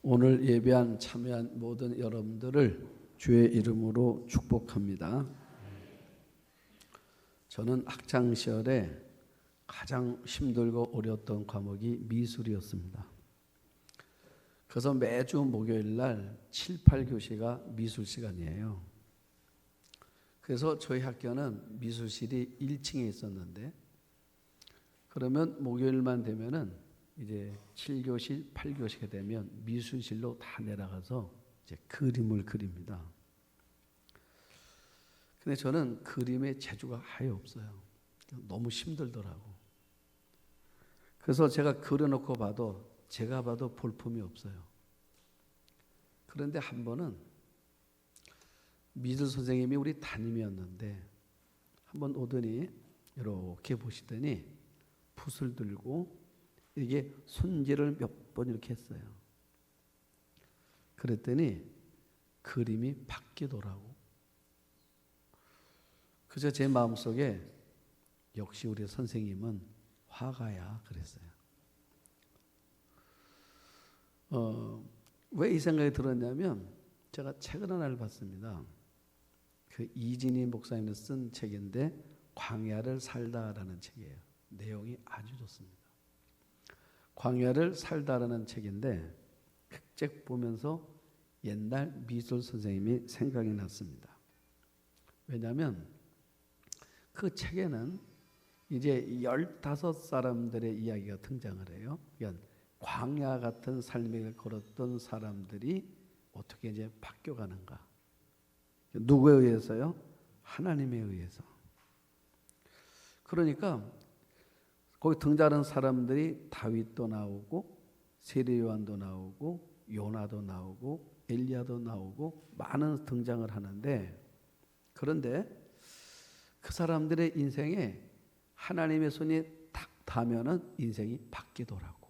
오늘 예배한 참여한 모든 여러분들을 주의 이름으로 축복합니다. 저는 학창 시절에 가장 힘들고 어려웠던 과목이 미술이었습니다. 그래서 매주 목요일 날 7, 8교시가 미술 시간이에요. 그래서 저희 학교는 미술실이 1층에 있었는데, 그러면 목요일만 되면은 이제 7교시, 8교시가 되면 미술실로 다 내려가서 이제 그림을 그립니다. 근데 저는 그림에 재주가 아예 없어요. 너무 힘들더라고. 그래서 제가 그려놓고 봐도 제가 봐도 볼품이 없어요. 그런데 한 번은 미술 선생님이 우리 담임이었는데 한번 오더니 이렇게 보시더니 붓을 들고 이게 손질을 몇 번 이렇게 했어요. 그랬더니 그림이 바뀌더라고. 그래서 제 마음속에 역시 우리 선생님은 화가야 그랬어요. 왜 이 생각이 들었냐면 제가 책을 하나를 봤습니다. 그 이진희 목사님이 쓴 책인데 광야를 살다라는 책이에요. 내용이 아주 좋습니다. 광야를 살다라는 책인데 그 책 보면서 옛날 미술 선생님이 생각이 났습니다. 왜냐하면 그 책에는 이제 15사람들의 이야기가 등장을 해요. 그러니까 광야 같은 삶을 걸었던 사람들이 어떻게 이제 바뀌어가는가. 누구에 의해서요? 하나님에 의해서. 그러니까 거기 등장하는 사람들이 다윗도 나오고 세례 요한도 나오고 요나도 나오고 엘리야도 나오고 많은 등장을 하는데, 그런데 그 사람들의 인생에 하나님의 손이 딱 닿으면은 인생이 바뀌더라고.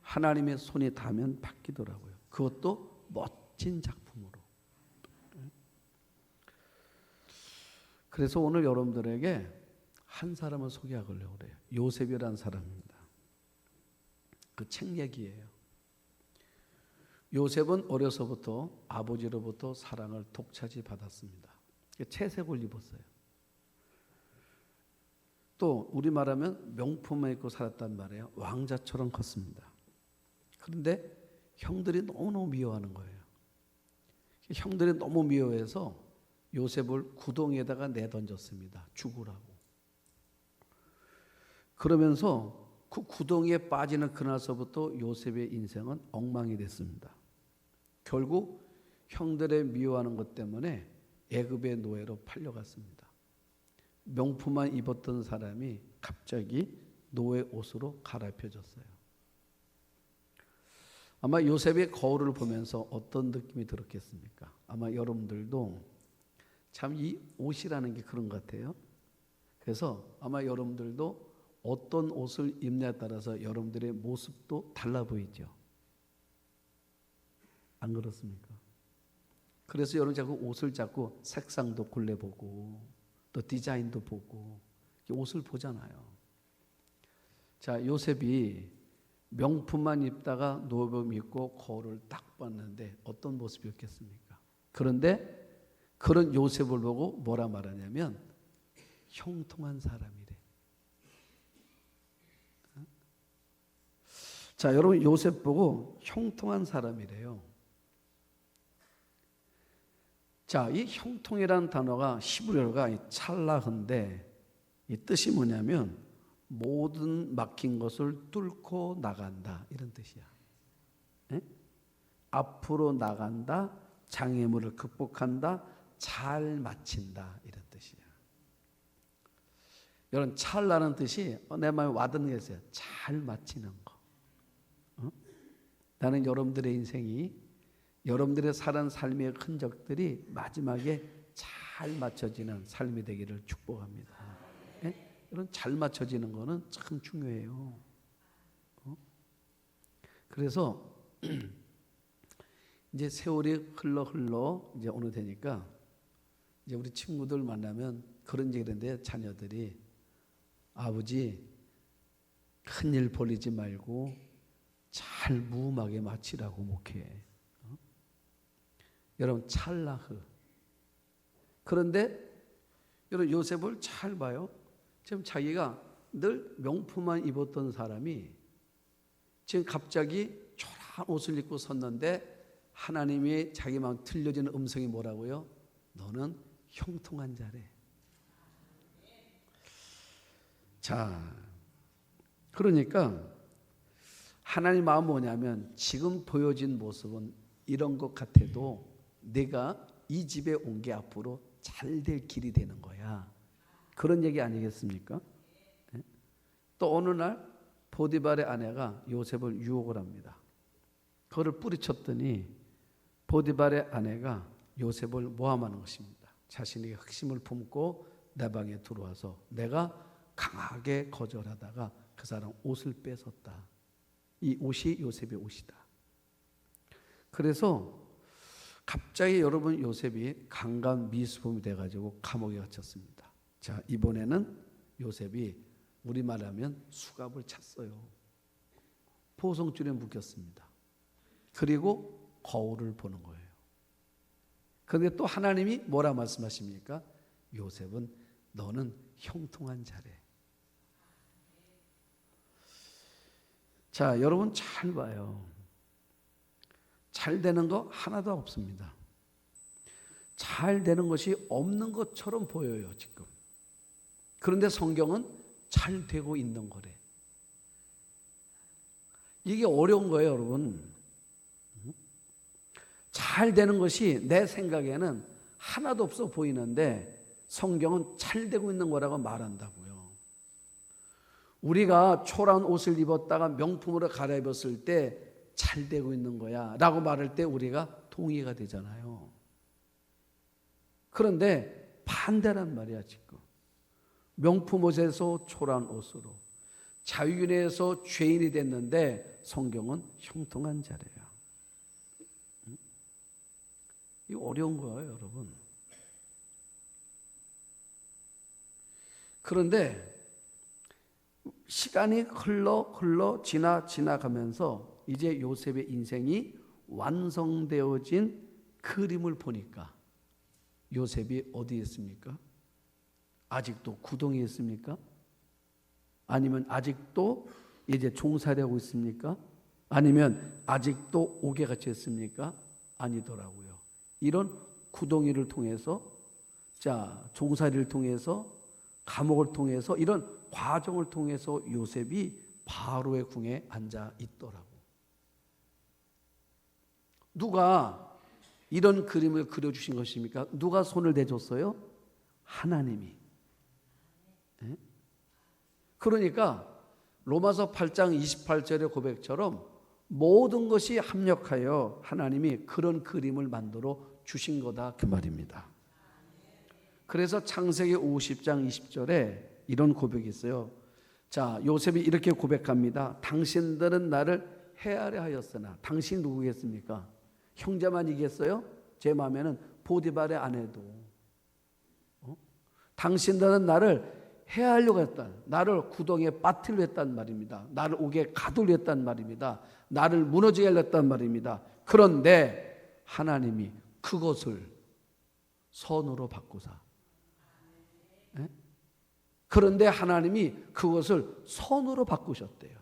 하나님의 손이 닿으면 바뀌더라고요. 그것도 멋진 작품으로. 그래서 오늘 여러분들에게 한 사람을 소개하려고 그래요. 요셉이라는 사람입니다. 그 책 얘기예요. 요셉은 어려서부터 아버지로부터 사랑을 독차지 받았습니다. 채색을 입었어요. 또 우리 말하면 명품을 입고 살았단 말이에요. 왕자처럼 컸습니다. 그런데 형들이 너무너무 미워하는 거예요. 형들이 너무 미워해서 요셉을 구덩이에다가 내던졌습니다. 죽으라고. 그러면서 그 구덩이에 빠지는 그날서부터 요셉의 인생은 엉망이 됐습니다. 결국 형들의 미워하는 것 때문에 애굽의 노예로 팔려갔습니다. 명품만 입었던 사람이 갑자기 노예 옷으로 갈아입혀졌어요. 아마 요셉의 거울을 보면서 어떤 느낌이 들었겠습니까? 아마 여러분들도 참 이 옷이라는 게 그런 것 같아요. 그래서 아마 여러분들도 어떤 옷을 입냐에 따라서 여러분들의 모습도 달라 보이죠. 안 그렇습니까? 그래서 여러분 자꾸 옷을 자꾸 색상도 골라보고 또 디자인도 보고 옷을 보잖아요. 자, 요셉이 명품만 입다가 노예복 입고 거울을 딱 봤는데 어떤 모습이었겠습니까? 그런데 그런 요셉을 보고 뭐라 말하냐면 형통한 사람이래. 자, 여러분 요셉 보고 형통한 사람이래요. 자, 이 형통이라는 단어가 히브리어가 찰라흐인데 이 뜻이 뭐냐면 모든 막힌 것을 뚫고 나간다 이런 뜻이야. 에? 앞으로 나간다, 장애물을 극복한다, 잘 마친다 이런 뜻이야. 여러분 찰라는 뜻이 내 마음에 와닿는 게 있어요. 잘 마치는 거. 나는 여러분들의 인생이 여러분들의 살아온 삶의 흔적들이 마지막에 잘 맞춰지는 삶이 되기를 축복합니다. 여러분 잘 맞춰지는 거는 참 중요해요. 그래서 이제 세월이 흘러 이제 어느 되니까 이제 우리 친구들 만나면 그런 얘기를 하는데 자녀들이 아버지 큰일 벌이지 말고 잘 무음하게 마치라고 목회해. 여러분 찰나흐. 그런데 여러분 요셉을 잘 봐요. 지금 자기가 늘 명품만 입었던 사람이 지금 갑자기 초라한 옷을 입고 섰는데 하나님이 자기 마음 들려지는 음성이 뭐라고요? 너는 형통한 자래. 자, 그러니까 하나님 마음은 뭐냐면 지금 보여진 모습은 이런 것 같아도 내가 이 집에 온 게 앞으로 잘 될 길이 되는 거야. 그런 얘기 아니겠습니까? 또 어느 날 보디발의 아내가 요셉을 유혹을 합니다. 그거를 뿌리쳤더니 보디발의 아내가 요셉을 모함하는 것입니다. 자신에게 확신을 품고 내 방에 들어와서 내가 강하게 거절하다가 그 사람 옷을 뺏었다. 이 옷이 요셉의 옷이다. 그래서 갑자기 여러분 요셉이 강간 미수범이 돼가지고 감옥에 갇혔습니다. 자, 이번에는 요셉이 우리말하면 수갑을 찼어요. 포성줄에 묶였습니다. 그리고 거울을 보는 거예요. 그런데 또 하나님이 뭐라 말씀하십니까? 요셉은 너는 형통한 자래. 자, 여러분 잘 봐요. 잘 되는 거 하나도 없습니다. 잘 되는 것이 없는 것처럼 보여요, 지금. 그런데 성경은 잘 되고 있는 거래. 이게 어려운 거예요, 여러분. 잘 되는 것이 내 생각에는 하나도 없어 보이는데 성경은 잘 되고 있는 거라고 말한다고요. 우리가 초라한 옷을 입었다가 명품으로 갈아입었을 때 잘 되고 있는 거야 라고 말할 때 우리가 동의가 되잖아요. 그런데 반대란 말이야 지금. 명품 옷에서 초라한 옷으로 자유인에서 죄인이 됐는데 성경은 형통한 자래요. 이거 어려운 거예요 여러분. 그런데 시간이 흘러 지나가면서 이제 요셉의 인생이 완성되어진 그림을 보니까 요셉이 어디에 있습니까? 아직도 구덩이에 있습니까? 아니면 아직도 이제 종살이하고 있습니까? 아니면 아직도 옥에 갇혀 있습니까? 아니더라고요. 이런 구덩이를 통해서, 자, 종살이를 통해서, 감옥을 통해서, 이런 과정을 통해서 요셉이 바로의 궁에 앉아 있더라고. 누가 이런 그림을 그려주신 것입니까? 누가 손을 대줬어요? 하나님이. 네? 그러니까 로마서 8장 28절의 고백처럼 모든 것이 합력하여 하나님이 그런 그림을 만들어 주신 거다 그 말입니다. 그래서 창세기 50장 20절에 이런 고백이 있어요. 자, 요셉이 이렇게 고백합니다. 당신들은 나를 헤아려 하였으나 당신 누구겠습니까? 형제만이겠어요? 제 마음에는 보디발의 아내도. 당신들은 나를 해하려고 했다. 나를 구덩이에 빠뜨리려 했단 말입니다. 나를 옥에 가두려 했단 말입니다. 나를 무너지게 하려 했단 말입니다. 그런데 하나님이 그것을 선으로 바꾸사. 네? 그런데 하나님이 그것을 선으로 바꾸셨대요.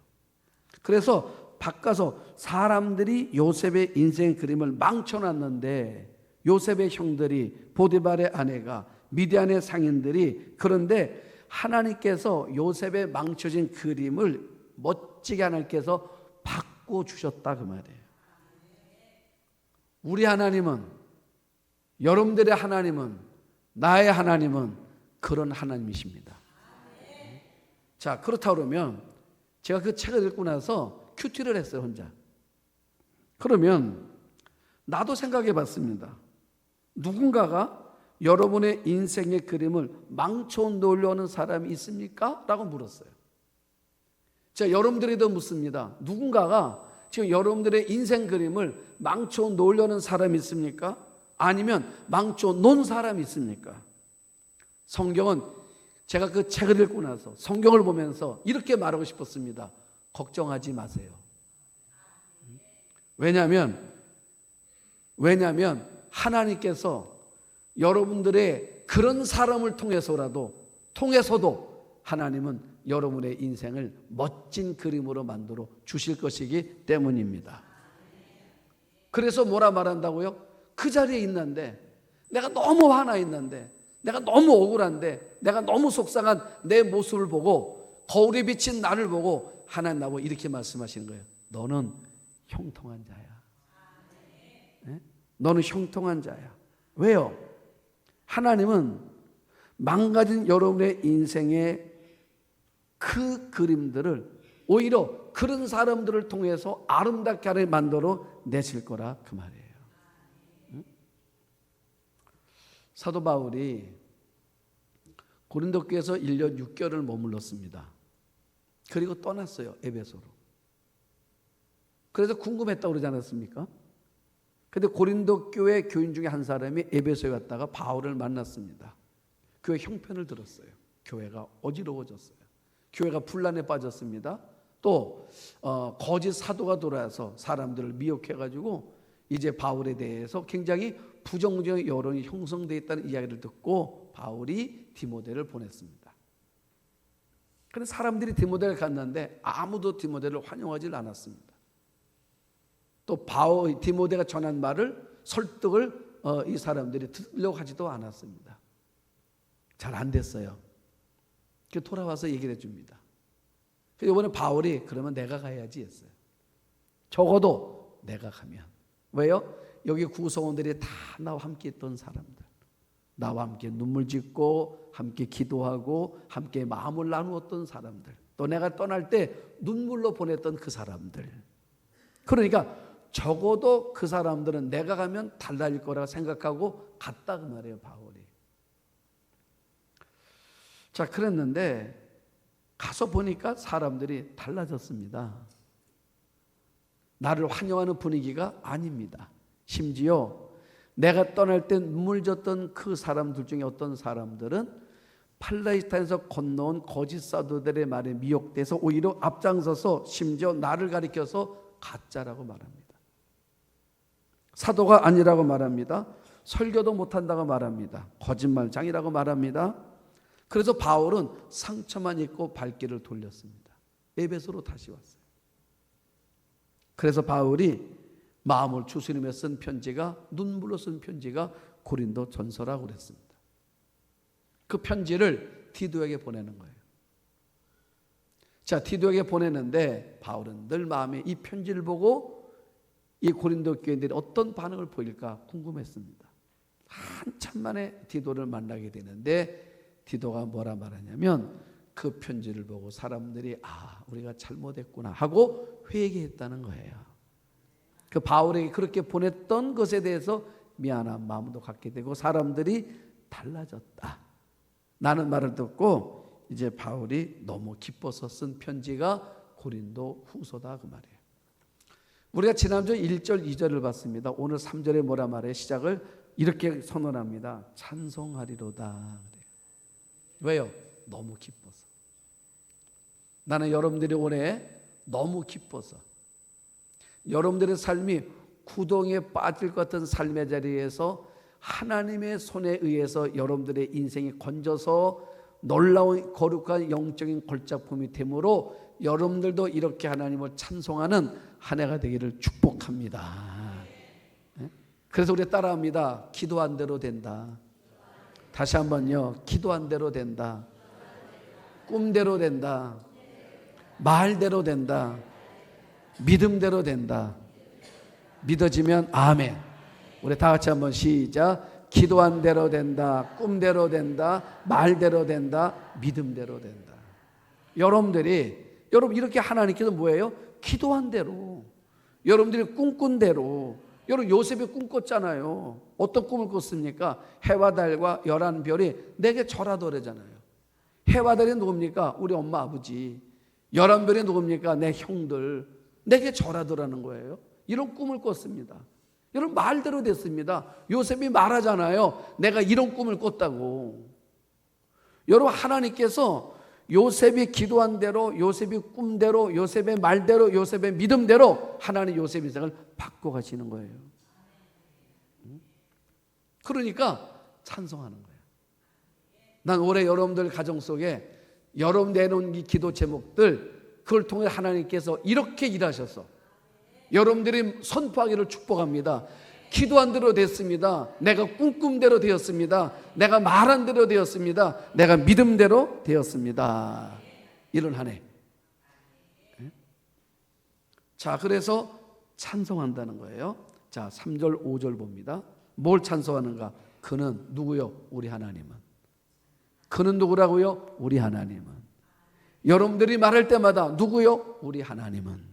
그래서 바꿔서 사람들이 요셉의 인생 그림을 망쳐놨는데 요셉의 형들이 보디발의 아내가 미디안의 상인들이 그런데 하나님께서 요셉의 망쳐진 그림을 멋지게 하나님께서 바꿔주셨다 그 말이에요. 우리 하나님은 여러분들의 하나님은 나의 하나님은 그런 하나님이십니다. 자, 그렇다 그러면 제가 그 책을 읽고 나서 큐티를 했어요 혼자. 그러면 나도 생각해 봤습니다. 누군가가 여러분의 인생의 그림을 망쳐 놓으려는 사람이 있습니까? 라고 물었어요. 제가 여러분들에도 묻습니다. 누군가가 지금 여러분들의 인생 그림을 망쳐 놓으려는 사람이 있습니까? 아니면 망쳐 놓은 사람이 있습니까? 성경은 제가 그 책을 읽고 나서 성경을 보면서 이렇게 말하고 싶었습니다. 걱정하지 마세요. 왜냐하면 하나님께서 여러분들의 그런 사람을 통해서도 하나님은 여러분의 인생을 멋진 그림으로 만들어 주실 것이기 때문입니다. 그래서 뭐라 말한다고요? 그 자리에 있는데, 내가 너무 화나 있는데, 내가 너무 억울한데, 내가 너무 속상한 내 모습을 보고, 거울에 비친 나를 보고 하나님 나보고 이렇게 말씀하시는 거예요. 너는 형통한 자야. 네? 너는 형통한 자야. 왜요? 하나님은 망가진 여러분의 인생의 그 그림들을 오히려 그런 사람들을 통해서 아름답게 만들어 내실 거라 그 말이에요. 응? 사도 바울이 고린도 교회에서 1년 6개월을 머물렀습니다. 그리고 떠났어요. 에베소로. 그래서 궁금했다고 그러지 않았습니까? 근데 고린도 교회 교인 중에 한 사람이 에베소에 갔다가 바울을 만났습니다. 교회 형편을 들었어요. 교회가 어지러워졌어요. 교회가 분란에 빠졌습니다. 또 거짓 사도가 돌아와서 사람들을 미혹해가지고 이제 바울에 대해서 굉장히 부정적인 여론이 형성되어 있다는 이야기를 듣고 바울이 디모데를 보냈습니다. 그런데 사람들이 디모데를 갔는데 아무도 디모데를 환영하지 않았습니다. 또 디모데가 전한 말을 설득을 이 사람들이 들으려고 하지도 않았습니다. 잘 안 됐어요. 그래서 돌아와서 얘기를 해줍니다. 그래서 이번에 바울이 그러면 내가 가야지 했어요. 적어도 내가 가면. 왜요? 여기 구성원들이 다 나와 함께 있던 사람들, 나와 함께 눈물 짓고 함께 기도하고 함께 마음을 나누었던 사람들, 또 내가 떠날 때 눈물로 보냈던 그 사람들. 그러니까 적어도 그 사람들은 내가 가면 달라질 거라고 생각하고 갔다 그 말이에요, 바울이. 자, 그랬는데 가서 보니까 사람들이 달라졌습니다. 나를 환영하는 분위기가 아닙니다. 심지어 내가 떠날 때 눈물 졌던 그 사람들 중에 어떤 사람들은 팔레스타인에서 건너온 거짓 사도들의 말에 미혹돼서 오히려 앞장서서 심지어 나를 가리켜서 가짜라고 말합니다. 사도가 아니라고 말합니다. 설교도 못한다고 말합니다. 거짓말장이라고 말합니다. 그래서 바울은 상처만 입고 발길을 돌렸습니다. 에베소로 다시 왔어요. 그래서 바울이 마음을 추스리며 쓴 편지가, 눈물로 쓴 편지가 고린도 전서라고 그랬습니다. 그 편지를 디도에게 보내는 거예요. 자, 디도에게 보내는데 바울은 늘 마음에 이 편지를 보고 이 고린도 교인들이 어떤 반응을 보일까 궁금했습니다. 한참 만에 디도를 만나게 되는데 디도가 뭐라 말하냐면 그 편지를 보고 사람들이 우리가 잘못했구나 하고 회개했다는 거예요. 그 바울에게 그렇게 보냈던 것에 대해서 미안한 마음도 갖게 되고 사람들이 달라졌다. 나는 말을 듣고 이제 바울이 너무 기뻐서 쓴 편지가 고린도 후서다 그 말이에요. 우리가 지난주 1절 2절을 봤습니다. 오늘 3절에 뭐라 말해요? 시작을 이렇게 선언합니다. 찬송하리로다. 왜요? 너무 기뻐서. 나는 여러분들이 올해 너무 기뻐서 여러분들의 삶이 구덩이에 빠질 것 같은 삶의 자리에서 하나님의 손에 의해서 여러분들의 인생이 건져서 놀라운 거룩한 영적인 걸작품이 되므로 여러분들도 이렇게 하나님을 찬송하는 한 해가 되기를 축복합니다. 그래서 우리 따라합니다. 기도한 대로 된다. 다시 한번요. 기도한 대로 된다. 꿈대로 된다. 말대로 된다. 믿음대로 된다. 믿어지면 아멘. 우리 다 같이 한번 시작. 기도한 대로 된다. 꿈대로 된다. 말대로 된다. 믿음대로 된다. 여러분 이렇게 하나님께서 뭐예요? 기도한 대로, 여러분들이 꿈꾼 대로. 여러분 요셉이 꿈꿨잖아요. 어떤 꿈을 꿨습니까? 해와 달과 11별이 내게 절하더래잖아요. 해와 달이 누굽니까? 우리 엄마 아버지. 11별이 누굽니까? 내 형들. 내게 절하더라는 거예요. 이런 꿈을 꿨습니다. 여러분 말대로 됐습니다. 요셉이 말하잖아요. 내가 이런 꿈을 꿨다고. 여러분 하나님께서 요셉이 기도한 대로, 요셉이 꿈대로, 요셉의 말대로, 요셉의 믿음대로 하나님 요셉 인생을 바꿔가시는 거예요. 그러니까 찬송하는 거예요. 난 올해 여러분들 가정 속에 여러분 내놓은 이 기도 제목들, 그걸 통해 하나님께서 이렇게 일하셔서 여러분들이 선포하기를 축복합니다. 기도한 대로 됐습니다. 내가 꿈꿈대로 되었습니다. 내가 말한 대로 되었습니다. 내가 믿음대로 되었습니다. 이런 한 해. 자, 그래서 찬송한다는 거예요. 자, 3절 5절 봅니다. 뭘 찬송하는가? 그는 누구요? 우리 하나님은. 그는 누구라고요? 우리 하나님은. 여러분들이 말할 때마다 누구요? 우리 하나님은.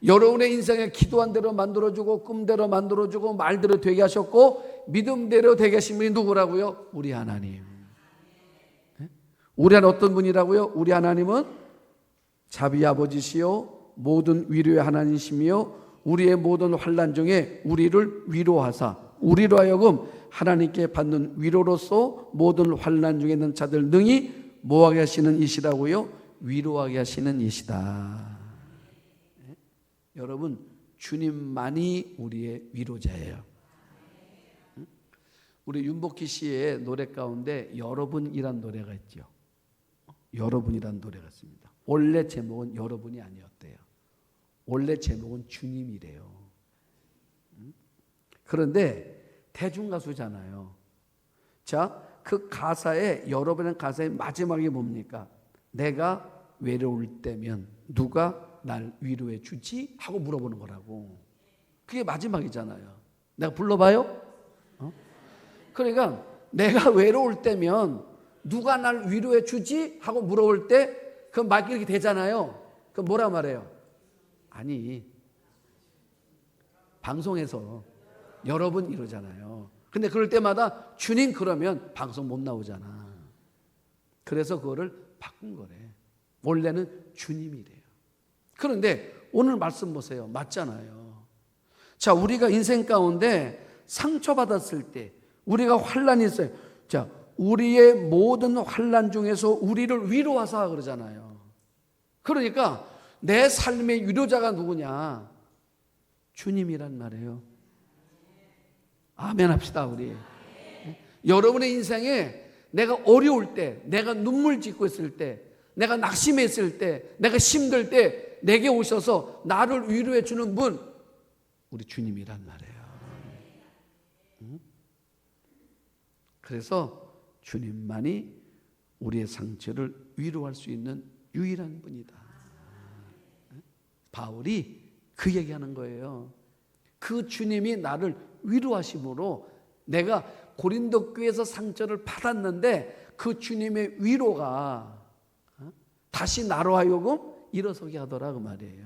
여러분의 인생에 기도한 대로 만들어주고 꿈대로 만들어주고 말대로 되게 하셨고 믿음대로 되게 하신 분이 누구라고요? 우리 하나님. 우리 하나님 어떤 분이라고요? 우리 하나님은 자비 아버지시요 모든 위로의 하나님이시며 우리의 모든 환난 중에 우리를 위로하사 우리로 하여금 하나님께 받는 위로로서 모든 환난 중에 있는 자들 능히 뭐하게 하시는 이시라고요? 위로하게 하시는 이시다. 여러분, 주님만이 우리의 위로자예요. 우리 윤복희 씨의 노래 가운데 여러분이란 노래가 있죠. 여러분이란 노래가 있습니다. 원래 제목은 여러분이 아니었대요. 원래 제목은 주님이래요. 그런데 대중가수잖아요. 자, 그 가사에, 여러분의 가사의 마지막에 뭡니까? 내가 외로울 때면 누가 날 위로해 주지? 하고 물어보는 거라고. 그게 마지막이잖아요. 내가 불러봐요? 그러니까 내가 외로울 때면 누가 날 위로해 주지? 하고 물어볼 때 그 말 이렇게 되잖아요. 그럼 뭐라 말해요? 아니, 방송에서 여러분 이러잖아요. 근데 그럴 때마다 주님 그러면 방송 못 나오잖아. 그래서 그거를 바꾼 거래. 원래는 주님이래요. 그런데 오늘 말씀 보세요. 맞잖아요. 자, 우리가 인생 가운데 상처받았을 때, 우리가 환난이 있어요. 자, 우리의 모든 환난 중에서 우리를 위로하사 그러잖아요. 그러니까 내 삶의 위로자가 누구냐? 주님이란 말이에요. 아멘 합시다, 우리. 여러분의 인생에 내가 어려울 때, 내가 눈물 짓고 있을 때, 내가 낙심했을 때, 내가 힘들 때 내게 오셔서 나를 위로해 주는 분, 우리 주님이란 말이에요. 그래서 주님만이 우리의 상처를 위로할 수 있는 유일한 분이다. 바울이 그 얘기하는 거예요. 그 주님이 나를 위로하심으로 내가 고린도 교회에서 상처를 받았는데 그 주님의 위로가 다시 나로 하여금 일어서게 하더라 그 말이에요.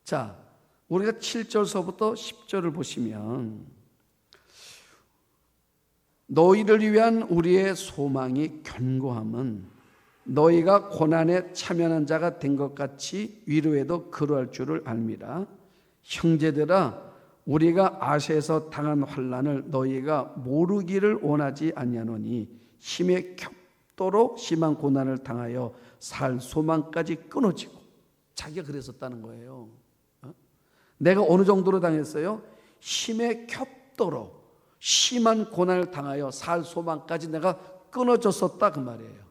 자, 우리가 7절서부터 10절을 보시면 너희를 위한 우리의 소망이 견고함은 너희가 고난에 참여한 자가 된 것 같이 위로에도 그러할 줄을 알미라. 형제들아, 우리가 아시아에서 당한 환난을 너희가 모르기를 원하지 아니하노니 힘에 겹도록 심한 고난을 당하여 살 소망까지 끊어지고. 자기가 그랬었다는 거예요. 내가 어느 정도로 당했어요? 힘에 겹도록 심한 고난을 당하여 살 소망까지 내가 끊어졌었다 그 말이에요.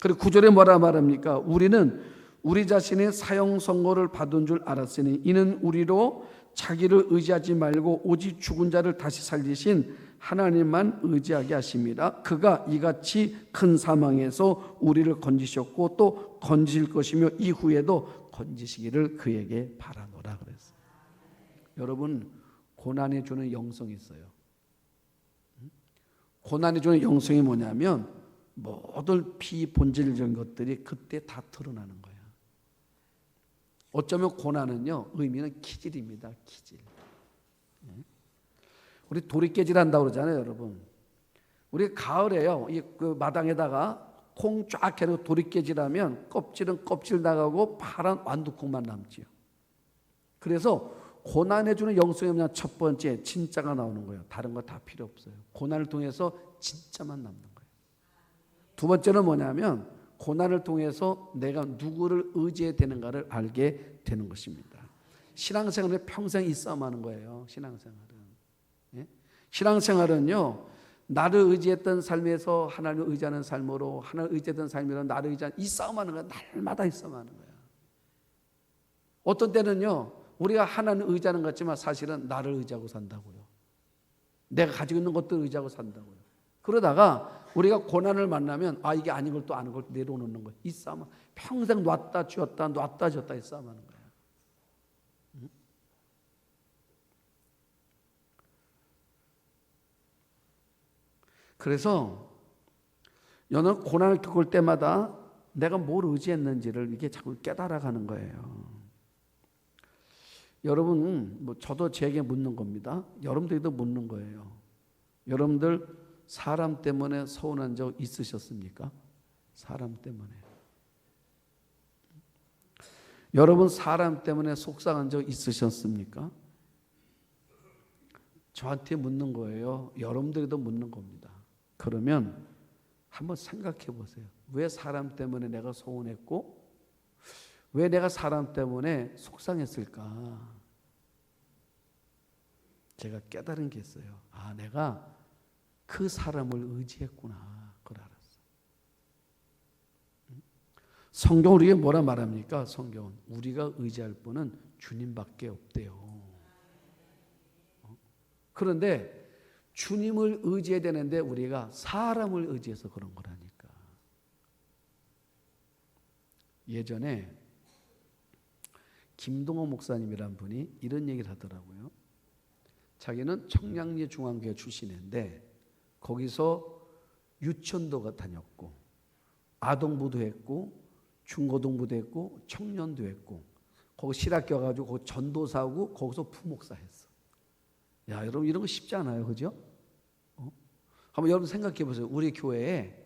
그리고 9절에 뭐라 말합니까? 우리는 우리 자신의 사형 선고를 받은 줄 알았으니 이는 우리로 자기를 의지하지 말고 오직 죽은 자를 다시 살리신 하나님만 의지하게 하십니다. 그가 이같이 큰 사망에서 우리를 건지셨고 또 건지실 것이며 이후에도 건지시기를 그에게 바라노라 그랬어요. 여러분, 고난이 주는 영성이 있어요. 고난이 주는 영성이 뭐냐면 모든 비본질적인 것들이 그때 다 드러나는 거예요. 어쩌면 고난은요, 의미는 기질입니다. 기질. 우리 돌이 깨질한다고 그러잖아요, 여러분. 우리 가을에요, 그 마당에다가 콩 쫙 해놓고 돌이 깨질하면 껍질은 껍질 나가고 파란 완두콩만 남지요. 그래서 고난해 주는 영성이 뭐냐? 첫 번째, 진짜가 나오는 거예요. 다른 거 다 필요 없어요. 고난을 통해서 진짜만 남는 거예요. 두 번째는 뭐냐면 고난을 통해서 내가 누구를 의지해야 되는가를 알게 되는 것입니다. 신앙생활은 평생 이 싸움하는 거예요. 신앙생활은. 예? 신앙생활은요, 나를 의지했던 삶에서 하나님을 의지하는 삶으로, 하나님을 의지했던 삶으로 나를 의지하는 이 싸움하는 거야. 날마다 이 싸움하는 거야. 어떤 때는요, 우리가 하나님을 의지하는 것 같지만 사실은 나를 의지하고 산다고요. 내가 가지고 있는 것들을 의지하고 산다고요. 그러다가 우리가 고난을 만나면 이게 아닌 걸 또 아는 걸 내려놓는 거예요. 이 싸움은 평생 놨다 쥐었다 놨다 쥐었다 이 싸움하는 거예요. 그래서 여는 고난을 겪을 때마다 내가 뭘 의지했는지를 이게 자꾸 깨달아가는 거예요. 여러분, 저도 제게 묻는 겁니다. 여러분들도 묻는 거예요. 여러분들 사람 때문에 서운한 적 있으셨습니까? 사람 때문에. 여러분 사람 때문에 속상한 적 있으셨습니까? 저한테 묻는 거예요. 여러분들도 묻는 겁니다. 그러면 한번 생각해 보세요. 왜 사람 때문에 내가 서운했고 왜 내가 사람 때문에 속상했을까? 제가 깨달은 게 있어요. 내가 그 사람을 의지했구나. 그걸 알았어. 성경은 우리에게 뭐라 말합니까? 성경은 우리가 의지할 분은 주님밖에 없대요. 그런데 주님을 의지해야 되는데 우리가 사람을 의지해서 그런 거라니까. 예전에 김동호 목사님이란 분이 이런 얘기를 하더라고요. 자기는 청량리 중앙교회 출신인데 거기서 유치원도 다녔고 아동부도 했고 중고등부도 했고 청년도 했고 거기 실학교 가지고 거기 전도사하고 거기서 부목사 했어. 야, 여러분 이런 거 쉽지 않아요, 그죠? 한번 여러분 생각해 보세요. 우리 교회에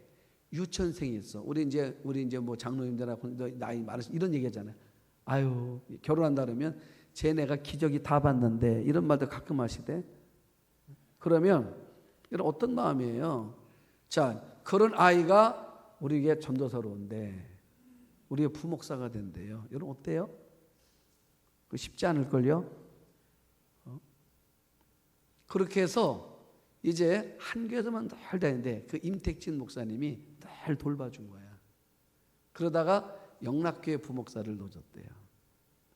유치원생이 있어. 우리 이제 뭐 장로님들하고 나이 많으신 이런 얘기하잖아요. 아유, 결혼한다 그러면 쟤네가 기저귀 다 봤는데 이런 말도 가끔 하시대. 그러면 이런 어떤 마음이에요? 자, 그런 아이가 우리에게 전도사로 온대. 우리의 부목사가 된대요. 여러분 어때요? 그 쉽지 않을걸요? 그렇게 해서 이제 한 교회에서만 늘 다니는데 그 임택진 목사님이 늘 돌봐준 거야. 그러다가 영락교회 부목사를 놓쳤대요.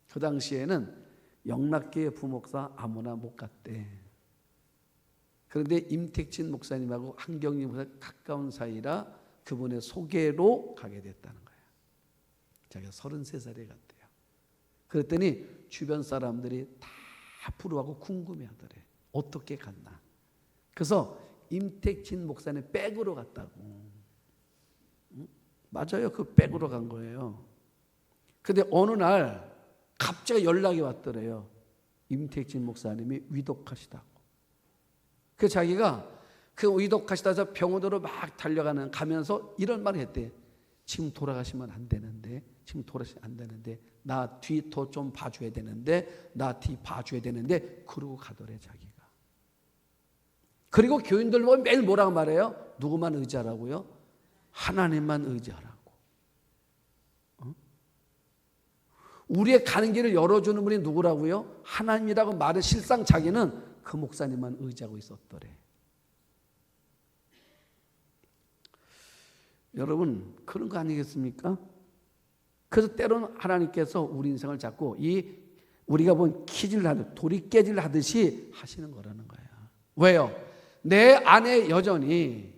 그 당시에는 영락교회 부목사 아무나 못 갔대. 그런데 임택진 목사님하고 한경림 목사님 가까운 사이라 그분의 소개로 가게 됐다는 거야. 자기가 33살에 갔대요. 그랬더니 주변 사람들이 다 부러워하고 궁금해하더래. 어떻게 갔나. 그래서 임택진 목사님 백으로 갔다고. 맞아요. 그 백으로 간 거예요. 근데 어느 날 갑자기 연락이 왔더래요. 임택진 목사님이 위독하시다고. 그래서 자기가 그 위독하시다서 병원으로 막 가면서 이런 말을 했대. 지금 돌아가시면 안 되는데, 지금 돌아가시면 안 되는데, 나 뒤 더 좀 봐줘야 되는데, 나 뒤 봐줘야 되는데, 그러고 가더래 자기가. 그리고 교인들 보면 매일 뭐라고 말해요? 누구만 의지하라고요? 하나님만 의지하라고. 우리의 가는 길을 열어주는 분이 누구라고요? 하나님이라고 말해. 실상 자기는 그 목사님만 의지하고 있었더래. 여러분 그런 거 아니겠습니까? 그래서 때로는 하나님께서 우리 인생을 잡고 우리가 본 키질 하듯 돌이 깨질 하듯이 하시는 거라는 거예요. 왜요? 내 안에 여전히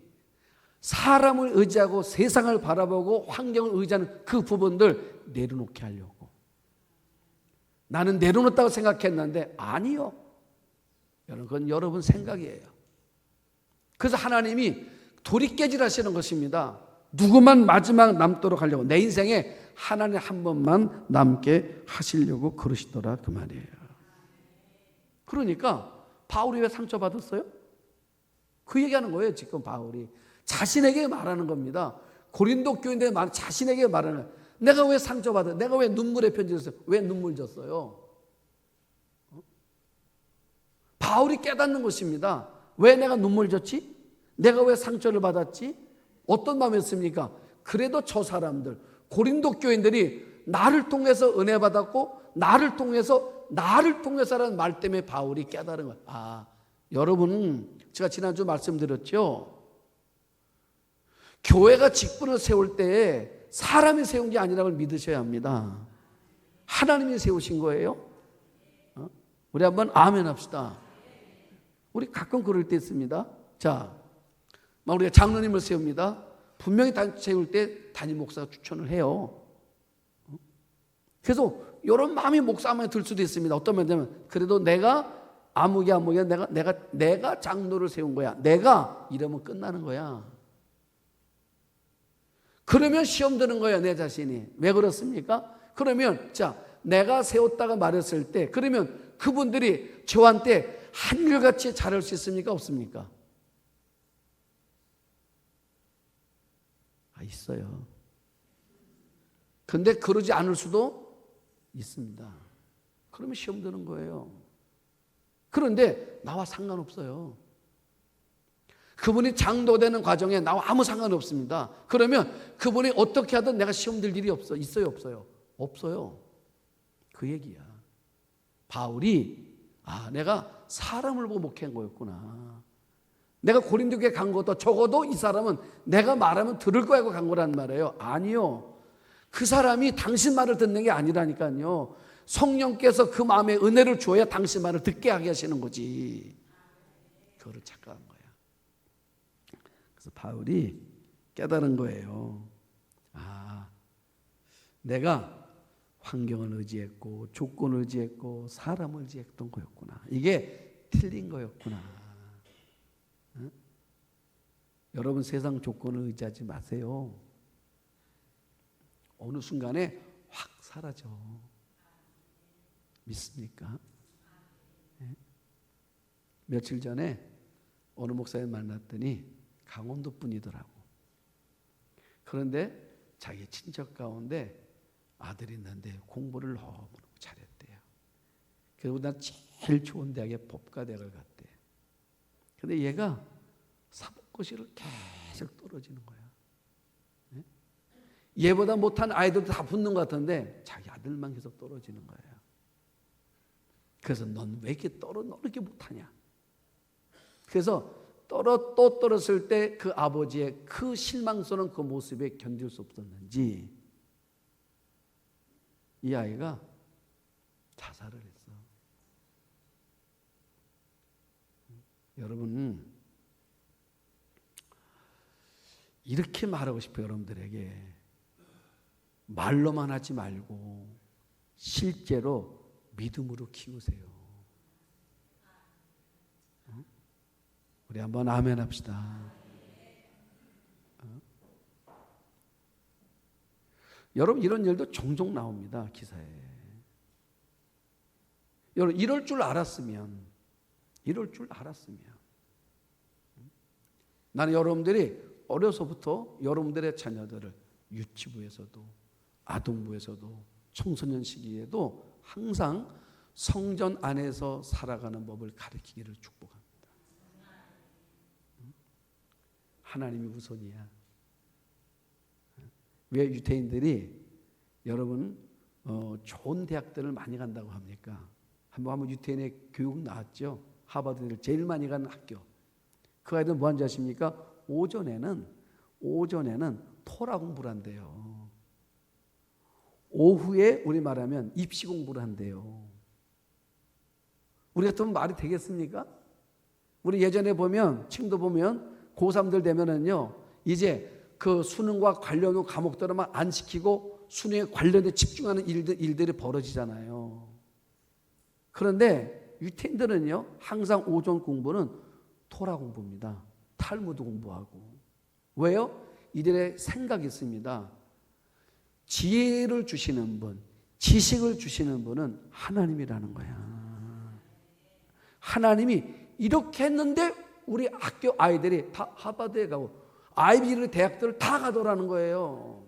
사람을 의지하고 세상을 바라보고 환경을 의지하는 그 부분들 내려놓게 하려고. 나는 내려놓았다고 생각했는데 아니요. 여러분 그건 여러분 생각이에요. 그래서 하나님이 돌이 깨질 하시는 것입니다. 누구만 마지막 남도록 하려고. 내 인생에 하나님 한 번만 남게 하시려고 그러시더라 그 말이에요. 그러니까 바울이 왜 상처받았어요? 그 얘기하는 거예요. 지금 바울이 자신에게 말하는 겁니다. 고린도 교인들 자신에게 말하는 거예요. 내가 왜 상처받았어요? 내가 왜 눈물의 편지를 썼어요? 왜 눈물 졌어요? 바울이 깨닫는 것입니다. 왜 내가 눈물 졌지? 내가 왜 상처를 받았지? 어떤 마음이었습니까? 그래도 저 사람들, 고린도 교인들이 나를 통해서 은혜 받았고 나를 통해서라는 말 때문에 바울이 깨달은 거예요. 여러분, 제가 지난주 말씀드렸죠. 교회가 직분을 세울 때 사람이 세운 게 아니라고 믿으셔야 합니다. 하나님이 세우신 거예요. 우리 한번 아멘 합시다. 우리 가끔 그럴 때 있습니다. 자, 우리가 장로님을 세웁니다. 분명히 세울 때 담임 목사가 추천을 해요. 그래서 이런 마음이 목사 마음에 들 수도 있습니다. 어떤 면이냐면 그래도 내가 아무개 내가 장로를 세운 거야. 내가 이러면 끝나는 거야. 그러면 시험 드는 거예요, 내 자신이. 왜 그렇습니까? 그러면 자, 내가 세웠다가 말했을 때 그러면 그분들이 저한테 한결같이 잘할 수 있습니까? 없습니까? 있어요. 근데 그러지 않을 수도 있습니다. 그러면 시험 드는 거예요. 그런데 나와 상관없어요. 그분이 장로되는 과정에 나와 아무 상관없습니다. 그러면 그분이 어떻게 하든 내가 시험 들 일이 없어. 있어요, 없어요? 없어요. 그 얘기야. 바울이 내가 사람을 보고 목회한 거였구나. 내가 고린도 교회 간 것도 적어도 이 사람은 내가 말하면 들을 거라고 간 거란 말이에요. 아니요. 그 사람이 당신 말을 듣는 게 아니라니까요. 성령께서 그 마음에 은혜를 줘야 당신 말을 듣게 하게 하시는 거지. 그거를 착각한 거야. 그래서 바울이 깨달은 거예요. 내가 환경을 의지했고 조건을 의지했고 사람을 의지했던 거였구나. 이게 틀린 거였구나. 여러분, 세상 조건을 의지하지 마세요. 어느 순간에 확 사라져. 믿습니까? 며칠 전에 어느 목사님 만났더니 강원도 분이더라고. 그런데 자기 친척 가운데 아들이 있는데 공부를 너무 잘했대요. 그리고 난 제일 좋은 대학에 법과대학을 갔대. 근데 얘가 사법고시를 계속 떨어지는 거야. 얘보다 못한 아이들도 다 붙는 것 같은데 자기 아들만 계속 떨어지는 거예요. 그래서 넌 왜 이렇게 너 이렇게 못하냐? 그래서 또 떨었을 때 그 아버지의 그 실망스러운 그 모습에 견딜 수 없었는지 이 아이가 자살을 했어. 여러분, 이렇게 말하고 싶어요. 여러분들에게 말로만 하지 말고 실제로 믿음으로 키우세요. 우리 한번 아멘 합시다. 여러분, 이런 일도 종종 나옵니다. 기사에. 여러분, 이럴 줄 알았으면 나는 여러분들이 어려서부터 여러분들의 자녀들을 유치부에서도 아동부에서도 청소년 시기에도 항상 성전 안에서 살아가는 법을 가르치기를 축복합니다. 하나님이 우선이야. 왜 유태인들이 여러분 좋은 대학들을 많이 간다고 합니까? 한번 유태인의 교육 나왔죠. 하버드를 제일 많이 가는 학교. 그 아이들은 뭐 하는지 아십니까? 오전에는 토라 공부를 한대요. 오후에 우리 말하면 입시 공부를 한대요. 우리 같으면 말이 되겠습니까? 우리 예전에 보면 층도 보면 고3들 되면은요 이제 그 수능과 관련된 과목들만 안 시키고 수능에 관련돼 집중하는 일들이 벌어지잖아요. 그런데 유태인들은요 항상 오전 공부는 토라 공부입니다. 탈무드 공부하고. 왜요? 이들의 생각이 있습니다. 지혜를 주시는 분, 지식을 주시는 분은 하나님이라는 거야. 하나님이 이렇게 했는데 우리 학교 아이들이 다 하버드에 가고 아이비리 대학들을 다 가더라는 거예요.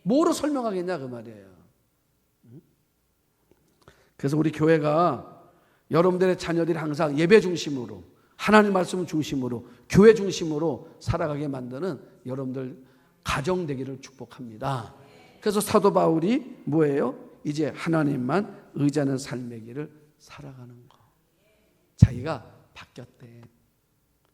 뭐로 설명하겠냐 그 말이에요. 그래서 우리 교회가 여러분들의 자녀들이 항상 예배 중심으로 하나님 말씀 중심으로 교회 중심으로 살아가게 만드는 여러분들 가정 되기를 축복합니다. 그래서 사도 바울이 뭐예요? 이제 하나님만 의지하는 삶의 길을 살아가는 거. 자기가 바뀌었대.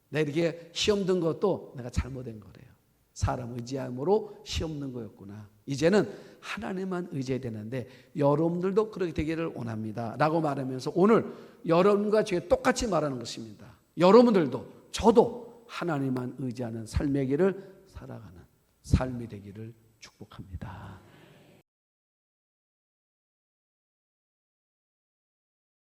내가 이렇게 시험 든 것도 내가 잘못된 거래요. 사람 의지함으로 시험 든 거였구나. 이제는 하나님만 의지해야 되는데 여러분들도 그렇게 되기를 원합니다 라고 말하면서 오늘 여러분과 제가 똑같이 말하는 것입니다. 여러분들도 저도 하나님만 의지하는 삶의 길을 살아가는 삶이 되기를 축복합니다.